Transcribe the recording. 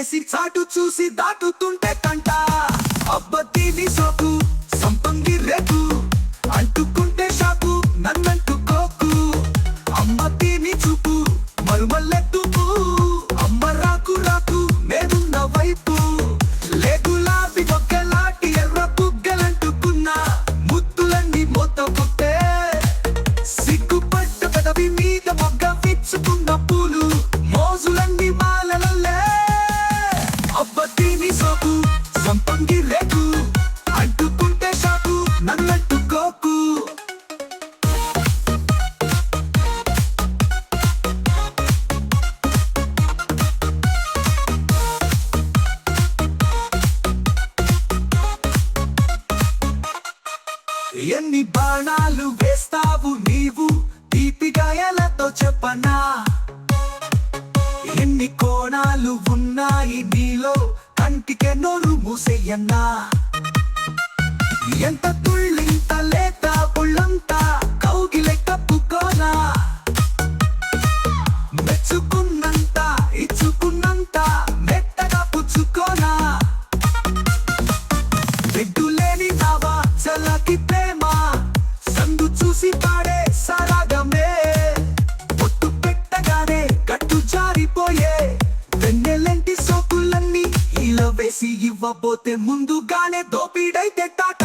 వేసి చాటు చూసి దాటుతుంటే కంట అబ్బతీని సోకు సంపంగి రేకు అంటుకుంటే షాకు నన్నంటుకోకు అమ్మ తీని చూపు మరుమల్లెత్తుకు అమ్మ రాకు రాకు నేనున్న వైపు లేగులాబి ఒక్కలాంటి ఎర్ర బుగ్గలంటుకున్నా ముద్దులన్నీ మోతపుట్టే సిగ్గుపట్ట పెదవి మీద మొగ్గ విచ్చుకున్న పూలు మోజులన్నీ మాలలల్లే అబ్బతీని సోకు సంపంగి రేకు అంటుకుంటే షాకు నన్నంటుకోకు ఎన్ని బాణాలు వేస్తావు నీవు తీపి గాయాలతో చెప్పనా ఎన్ని కోణాలు ఉన్నాయి నీలో కంటికే నోరు మూసేయన్నా ఎంత తుళ్ళింత లేత పుళ్ళంతా కౌగిలే కప్పుకోనా మెచ్చుకున్నంత ఇచ్చుకున్నంత మెత్తగా పుచ్చుకోనా వెడ్డులేని నావా చల్లకి ప్రేమ సందు చూసి పాడే సరాగమే పొట్టు పెట్టగానే గట్టు జారిపోయే వెన్నెలంటి సోకులన్నీ ఇలా వేసి ఇవ్వబోతే ముందుగానే దోపిడైతే టాటా